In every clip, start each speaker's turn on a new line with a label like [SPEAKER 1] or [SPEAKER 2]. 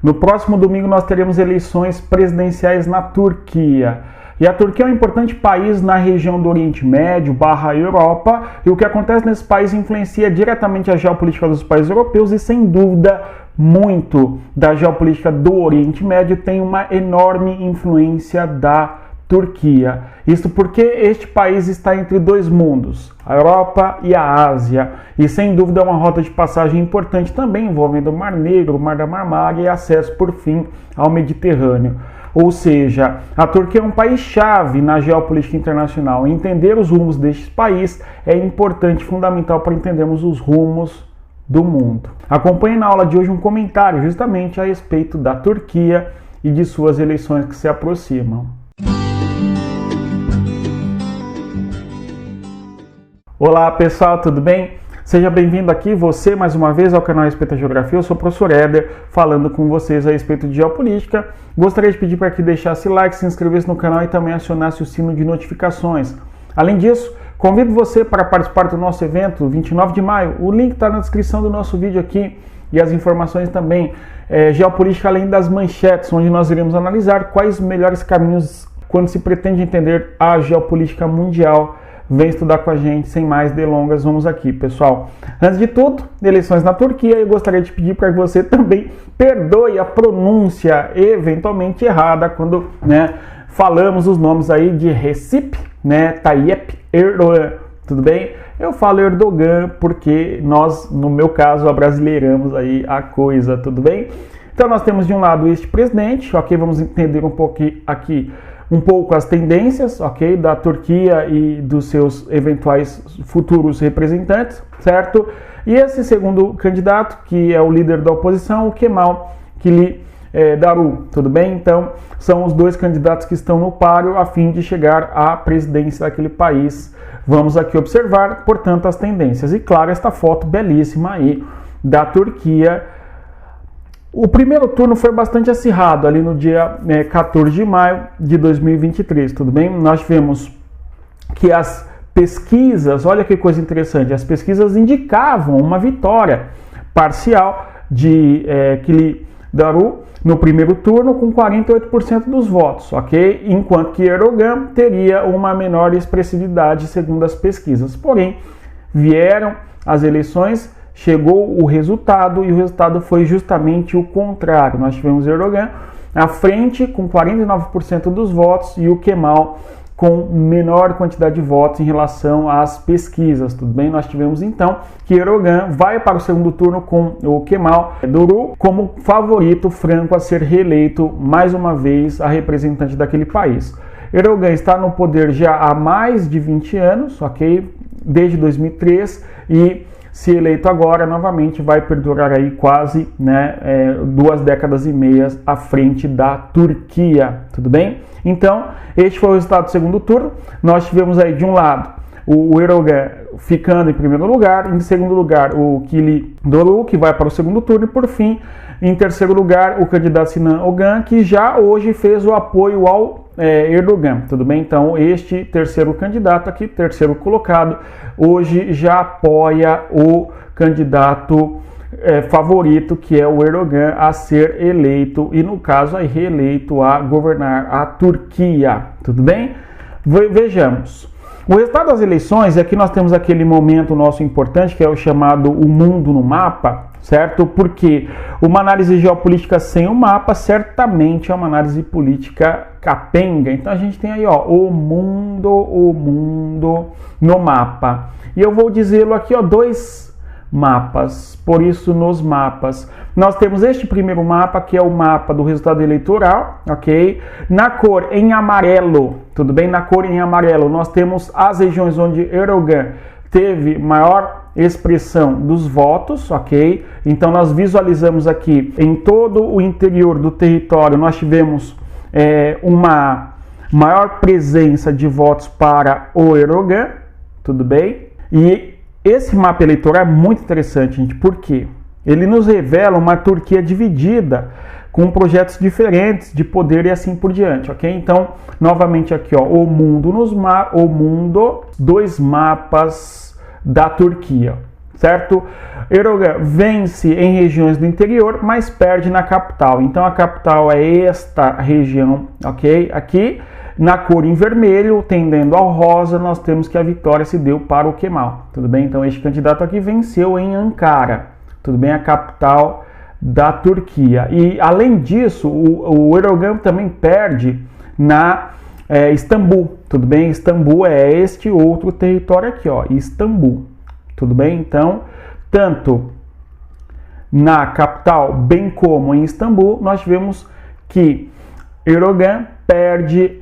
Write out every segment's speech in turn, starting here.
[SPEAKER 1] No próximo domingo nós teremos eleições presidenciais na Turquia. E a Turquia é um importante país na região do Oriente Médio / Europa, e o que acontece nesse país influencia diretamente a geopolítica dos países europeus e, sem dúvida, muito da geopolítica do Oriente Médio tem uma enorme influência da Turquia. Isso porque este país está entre dois mundos, a Europa e a Ásia, e sem dúvida é uma rota de passagem importante também envolvendo o Mar Negro, o Mar da Marmara e acesso, por fim, ao Mediterrâneo. Ou seja, a Turquia é um país-chave na geopolítica internacional. Entender os rumos deste país é importante, fundamental para entendermos os rumos do mundo. Acompanhe na aula de hoje um comentário justamente a respeito da Turquia e de suas eleições que se aproximam. Olá pessoal, tudo bem? Seja bem-vindo aqui, você mais uma vez ao canal Respeito à Geografia. Eu sou o professor Éder, falando com vocês a respeito de geopolítica. Gostaria de pedir para que deixasse like, se inscrevesse no canal e também acionasse o sino de notificações. Além disso, convido você para participar do nosso evento 29 de maio. O link está na descrição do nosso vídeo aqui e as informações também. Geopolítica além das manchetes, onde nós iremos analisar quais os melhores caminhos quando se pretende entender a geopolítica mundial. Vem estudar com a gente, sem mais delongas, vamos aqui, pessoal. Antes de tudo, eleições na Turquia, eu gostaria de pedir para que você também perdoe a pronúncia eventualmente errada quando falamos os nomes aí de Recep, Tayyip Erdogan, tudo bem? Eu falo Erdogan porque nós, no meu caso, abrasileiramos aí a coisa, tudo bem? Então nós temos de um lado este presidente, ok? Vamos entender um pouco aqui as tendências, ok, da Turquia e dos seus eventuais futuros representantes, certo? E esse segundo candidato, que é o líder da oposição, o Kemal Kılıçdaroğlu, tudo bem? Então, são os dois candidatos que estão no páreo a fim de chegar à presidência daquele país. Vamos aqui observar, portanto, as tendências. E claro, esta foto belíssima aí da Turquia. O primeiro turno foi bastante acirrado, ali no dia 14 de maio de 2023, tudo bem? Nós tivemos que as pesquisas, olha que coisa interessante, as pesquisas indicavam uma vitória parcial de Kılıçdaroğlu no primeiro turno com 48% dos votos, ok? Enquanto que Erdogan teria uma menor expressividade segundo as pesquisas. Porém, vieram as eleições, chegou o resultado e o resultado foi justamente o contrário. Nós tivemos Erdogan à frente com 49% dos votos e o Kemal com menor quantidade de votos em relação às pesquisas, tudo bem? Nós tivemos então que Erdogan vai para o segundo turno com o Kemal Kılıçdaroğlu como favorito franco a ser reeleito mais uma vez a representante daquele país. Erdogan está no poder já há mais de 20 anos, ok? Desde 2003 e se eleito agora, novamente vai perdurar aí quase 2 décadas e meias à frente da Turquia, tudo bem? Então, este foi o resultado do segundo turno. Nós tivemos aí de um lado o Erdogan ficando em primeiro lugar, em segundo lugar o Kılıçdaroğlu, que vai para o segundo turno, e por fim, em terceiro lugar, o candidato Sinan Oğan, que já hoje fez o apoio ao Erdogan, tudo bem? Então, este terceiro candidato aqui, terceiro colocado, hoje já apoia o candidato favorito, que é o Erdogan, a ser eleito, e no caso, aí, reeleito a governar a Turquia, tudo bem? Vejamos. O resultado das eleições, aqui nós temos aquele momento nosso importante, que é o chamado o mundo no mapa, certo? Porque uma análise geopolítica sem o mapa certamente é uma análise política capenga. Então a gente tem aí, ó, o mundo no mapa. E eu vou dizê-lo aqui, ó, 2 mapas. Por isso, nos mapas, nós temos este primeiro mapa, que é o mapa do resultado eleitoral, ok? Na cor em amarelo, tudo bem? Na cor em amarelo, nós temos as regiões onde Erdogan teve maior expressão dos votos, ok? Então, nós visualizamos aqui, em todo o interior do território, nós tivemos uma maior presença de votos para o Erdogan, tudo bem? E esse mapa eleitoral é muito interessante, gente, porque ele nos revela uma Turquia dividida, com projetos diferentes de poder e assim por diante, ok? Então, novamente aqui, ó, o mundo, 2 mapas da Turquia, certo? Erdogan vence em regiões do interior, mas perde na capital. Então a capital é esta região, ok? Aqui, na cor em vermelho, tendendo ao rosa, nós temos que a vitória se deu para o Kemal, tudo bem? Então este candidato aqui venceu em Ankara, tudo bem? A capital da Turquia. E além disso, o Erdogan também perde na Istambul, tudo bem? Istambul é este outro território aqui, ó, Istambul, tudo bem? Então, tanto na capital, bem como em Istambul, nós tivemos que Erdogan perde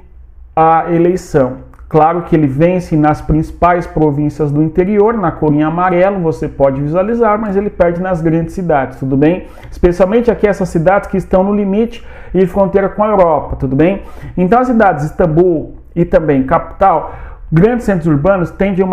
[SPEAKER 1] a eleição. Claro que ele vence nas principais províncias do interior, na cor em amarelo, você pode visualizar, mas ele perde nas grandes cidades, tudo bem? Especialmente aqui essas cidades que estão no limite e fronteira com a Europa, tudo bem? Então as cidades Istambul e também capital, grandes centros urbanos tendem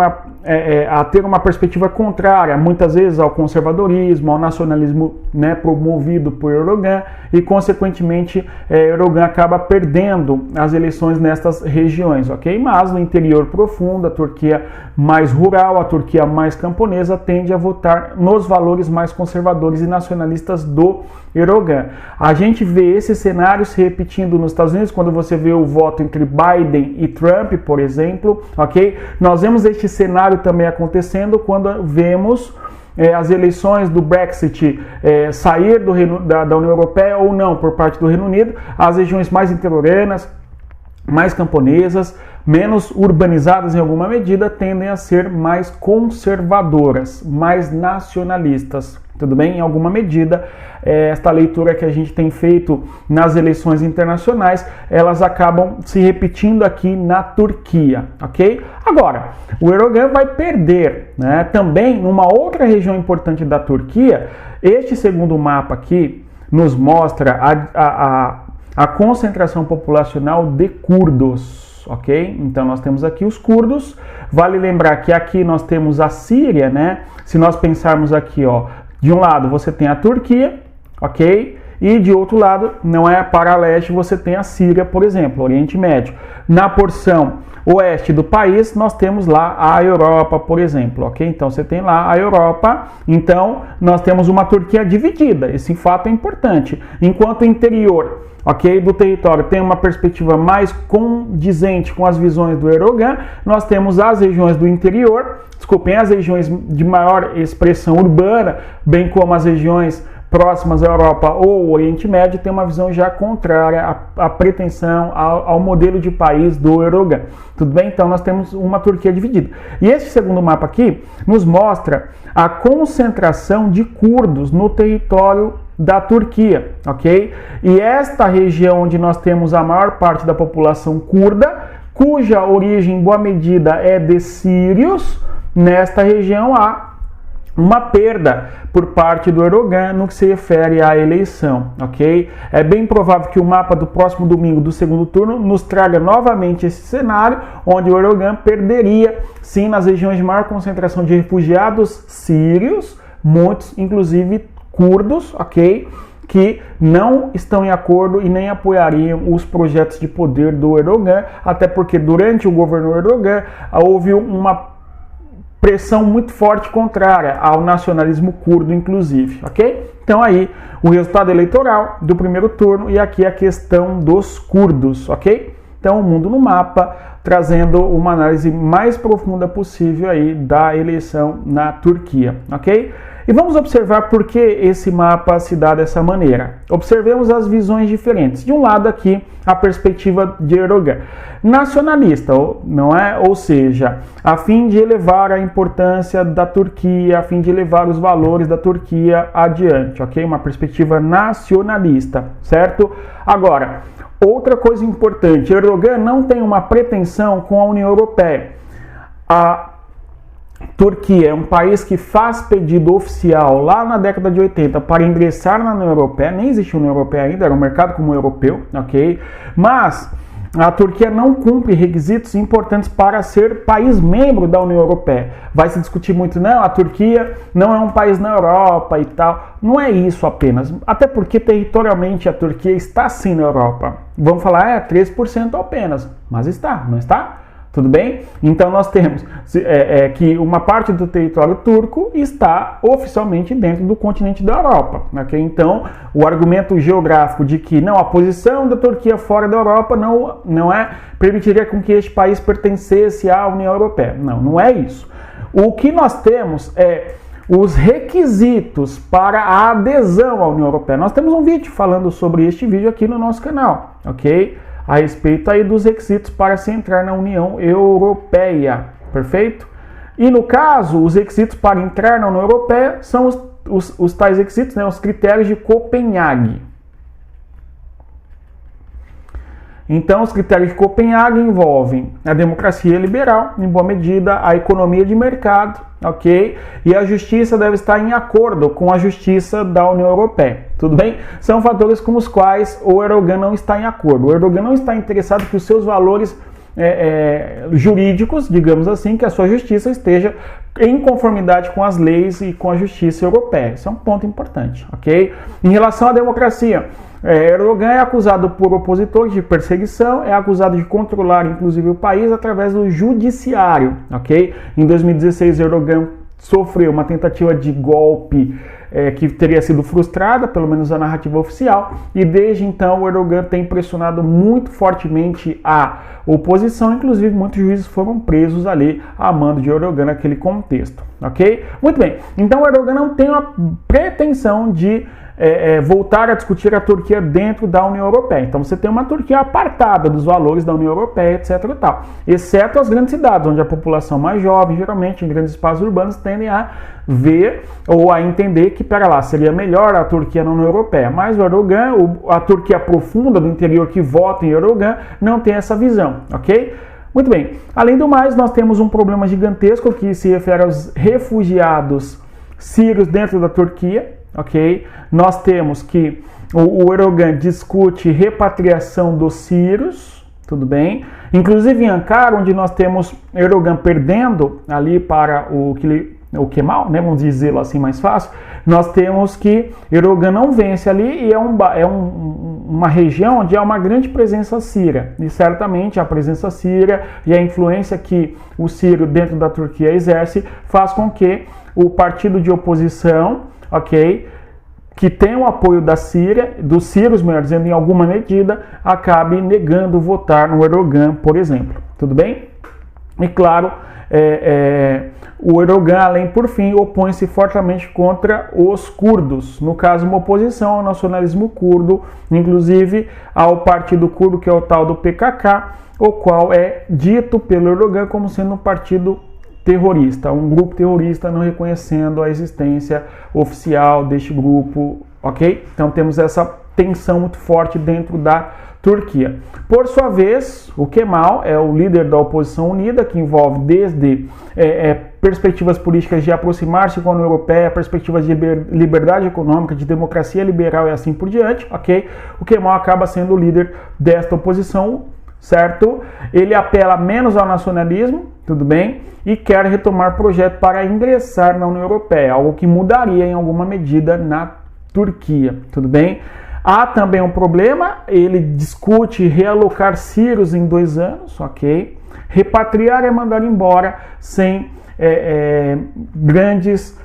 [SPEAKER 1] a ter uma perspectiva contrária, muitas vezes ao conservadorismo, ao nacionalismo, né, promovido por Erdogan, e consequentemente Erdogan acaba perdendo as eleições nestas regiões, ok? Mas no interior profundo, a Turquia mais rural, a Turquia mais camponesa, tende a votar nos valores mais conservadores e nacionalistas do Erdogan. A gente vê esse cenário se repetindo nos Estados Unidos, quando você vê o voto entre Biden e Trump, por exemplo, ok? Nós vemos este cenário também acontecendo quando vemos as eleições do Brexit sair da União Europeia ou não por parte do Reino Unido, as regiões mais interioranas, mais camponesas, menos urbanizadas em alguma medida, tendem a ser mais conservadoras, mais nacionalistas. Tudo bem? Em alguma medida, esta leitura que a gente tem feito nas eleições internacionais, elas acabam se repetindo aqui na Turquia, ok? Agora, o Erdogan vai perder, né, também numa outra região importante da Turquia. Este segundo mapa aqui nos mostra a concentração populacional de curdos, ok? Então nós temos aqui os curdos. Vale lembrar que aqui nós temos a Síria, né? Se nós pensarmos aqui, ó, de um lado você tem a Turquia, ok? E de outro lado, não é para leste, você tem a Síria, por exemplo, Oriente Médio. Na porção oeste do país, nós temos lá a Europa, por exemplo, ok? Então você tem lá a Europa, então nós temos uma Turquia dividida, esse fato é importante. Enquanto o interior, ok, do território tem uma perspectiva mais condizente com as visões do Erdogan, nós temos as regiões do interior, as regiões de maior expressão urbana, bem como as regiões próximas à Europa ou Oriente Médio, tem uma visão já contrária à pretensão, ao modelo de país do Erdogan. Tudo bem? Então nós temos uma Turquia dividida. E esse segundo mapa aqui nos mostra a concentração de curdos no território da Turquia, ok? E esta região onde nós temos a maior parte da população curda, cuja origem em boa medida é de sírios, nesta região há uma perda por parte do Erdogan no que se refere à eleição, ok? É bem provável que o mapa do próximo domingo do segundo turno nos traga novamente esse cenário, onde o Erdogan perderia, sim, nas regiões de maior concentração de refugiados sírios, muitos, inclusive, curdos, ok? Que não estão em acordo e nem apoiariam os projetos de poder do Erdogan, até porque durante o governo Erdogan houve uma pressão muito forte contrária ao nacionalismo curdo, inclusive, ok? Então aí o resultado eleitoral do primeiro turno e aqui a questão dos curdos, ok? Então o mundo no mapa, trazendo uma análise mais profunda possível aí da eleição na Turquia, ok? E vamos observar por que esse mapa se dá dessa maneira. Observemos as visões diferentes. De um lado aqui, a perspectiva de Erdogan. Nacionalista, não é? Ou seja, a fim de elevar a importância da Turquia, a fim de elevar os valores da Turquia adiante, ok? Uma perspectiva nacionalista, certo? Agora, outra coisa importante, Erdogan não tem uma pretensão com a União Europeia. A Turquia é um país que faz pedido oficial lá na década de 80 para ingressar na União Europeia, nem existia União Europeia ainda, era um mercado comum europeu, ok? Mas a Turquia não cumpre requisitos importantes para ser país membro da União Europeia. Vai se discutir muito, não, a Turquia não é um país na Europa e tal. Não é isso apenas, até porque territorialmente a Turquia está sim na Europa. Vamos falar, 3% apenas, mas está, não está? Tudo bem? Então nós temos que uma parte do território turco está oficialmente dentro do continente da Europa. Okay? Então o argumento geográfico de que não, a posição da Turquia fora da Europa não permitiria com que este país pertencesse à União Europeia. Não é isso. O que nós temos é os requisitos para a adesão à União Europeia. Nós temos um vídeo falando sobre este vídeo aqui no nosso canal, ok? A respeito aí dos requisitos para se entrar na União Europeia, perfeito? E no caso, os requisitos para entrar na União Europeia são os tais requisitos, né, os critérios de Copenhague. Então, os critérios de Copenhague envolvem a democracia liberal, em boa medida, a economia de mercado, ok? E a justiça deve estar em acordo com a justiça da União Europeia, tudo bem? São fatores com os quais o Erdogan não está em acordo. O Erdogan não está interessado que os seus valores jurídicos, digamos assim, que a sua justiça esteja em conformidade com as leis e com a justiça europeia. Isso é um ponto importante, ok? Em relação à democracia, Erdogan é acusado por opositores de perseguição, é acusado de controlar inclusive o país através do judiciário, ok? Em 2016, Erdogan sofreu uma tentativa de golpe que teria sido frustrada, pelo menos a narrativa oficial, e desde então o Erdogan tem pressionado muito fortemente a oposição, inclusive muitos juízes foram presos ali a mando de Erdogan naquele contexto, ok? Muito bem, então o Erdogan não tem uma pretensão de voltar a discutir a Turquia dentro da União Europeia. Então você tem uma Turquia apartada dos valores da União Europeia, etc. e tal, exceto as grandes cidades, onde a população mais jovem, geralmente em grandes espaços urbanos, tendem a ver ou a entender que, pera lá, seria melhor a Turquia na União Europeia. Mas o Erdogan, a Turquia profunda do interior que vota em Erdogan, não tem essa visão, ok? Muito bem. Além do mais, nós temos um problema gigantesco que se refere aos refugiados sírios dentro da Turquia, ok? Nós temos que o Erdogan discute repatriação dos sírios, tudo bem? Inclusive em Ankara, onde nós temos Erdogan perdendo ali para o Kemal, né? Vamos dizê-lo assim mais fácil, nós temos que Erdogan não vence ali e uma região onde há uma grande presença síria. E certamente a presença síria e a influência que o sírio dentro da Turquia exerce faz com que o partido de oposição, ok, que tem o apoio da Síria, dos sírios, melhor dizendo, em alguma medida, acabe negando votar no Erdogan, por exemplo. Tudo bem? E claro, o Erdogan, além por fim, opõe-se fortemente contra os curdos, no caso uma oposição ao nacionalismo curdo, inclusive ao partido curdo, que é o tal do PKK, o qual é dito pelo Erdogan como sendo um partido terrorista, um grupo terrorista, não reconhecendo a existência oficial deste grupo, ok? Então temos essa tensão muito forte dentro da Turquia. Por sua vez, o Kemal é o líder da oposição unida, que envolve desde perspectivas políticas de aproximar-se com a União Europeia, perspectivas de liberdade econômica, de democracia liberal e assim por diante, ok? O Kemal acaba sendo o líder desta oposição, certo? Ele apela menos ao nacionalismo, tudo bem? E quer retomar projeto para ingressar na União Europeia, algo que mudaria em alguma medida na Turquia, tudo bem? Há também um problema, ele discute realocar sírios em 2 anos, ok? Repatriar e mandar embora sem grandes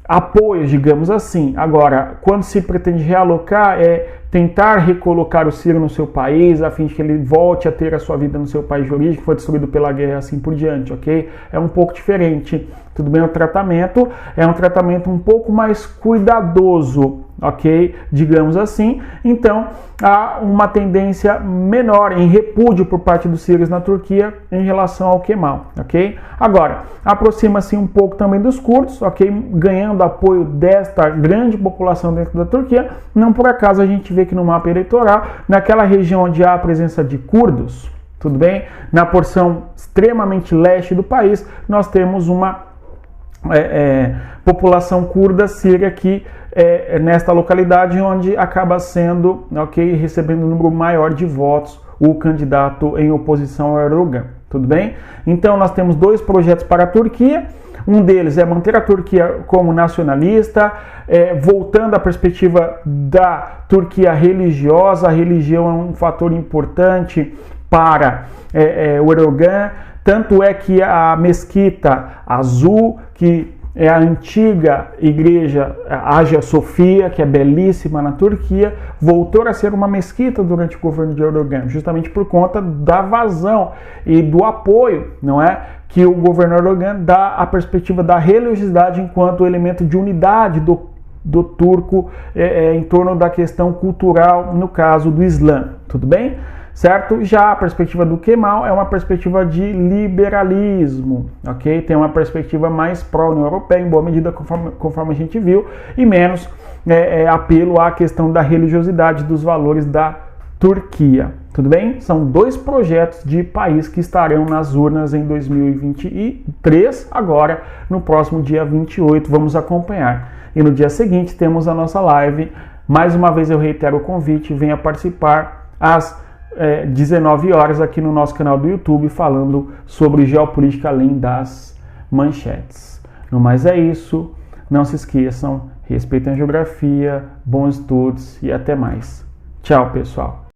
[SPEAKER 1] apoios, digamos assim. Agora, quando se pretende realocar, tentar recolocar o sírio no seu país, a fim de que ele volte a ter a sua vida no seu país de origem, que foi destruído pela guerra e assim por diante, ok? É um pouco diferente, tudo bem? O tratamento é um tratamento um pouco mais cuidadoso, ok? Digamos assim. Então, há uma tendência menor em repúdio por parte dos sírios na Turquia em relação ao Kemal, ok? Agora, aproxima-se um pouco também dos curdos, ok? Ganhando apoio desta grande população dentro da Turquia. Não por acaso a gente vê que no mapa eleitoral, naquela região onde há a presença de curdos, tudo bem? Na porção extremamente leste do país, nós temos uma população curda síria que nesta localidade onde acaba sendo, ok, recebendo um número maior de votos o candidato em oposição ao Erdogan, tudo bem? Então nós temos 2 projetos para a Turquia. Um deles é manter a Turquia como nacionalista, voltando à perspectiva da Turquia religiosa. A religião é um fator importante para o Erdogan. Tanto é que a Mesquita Azul, que é a antiga igreja Hagia Sofia, que é belíssima na Turquia, voltou a ser uma mesquita durante o governo de Erdogan, justamente por conta da vazão e do apoio, não é, que o governo Erdogan dá à perspectiva da religiosidade enquanto elemento de unidade do turco em torno da questão cultural, no caso do Islã, tudo bem? Certo? Já a perspectiva do Kemal é uma perspectiva de liberalismo, ok? Tem uma perspectiva mais pró-União Europeia, em boa medida, conforme a gente viu, e menos apelo à questão da religiosidade, dos valores da Turquia, tudo bem? São dois projetos de país que estarão nas urnas em 2023, agora no próximo dia 28, vamos acompanhar. E no dia seguinte temos a nossa live, mais uma vez eu reitero o convite, venha participar às 19 horas aqui no nosso canal do YouTube, falando sobre geopolítica além das manchetes. No mais é isso, não se esqueçam, respeitem a geografia, bons estudos e até mais. Tchau, pessoal!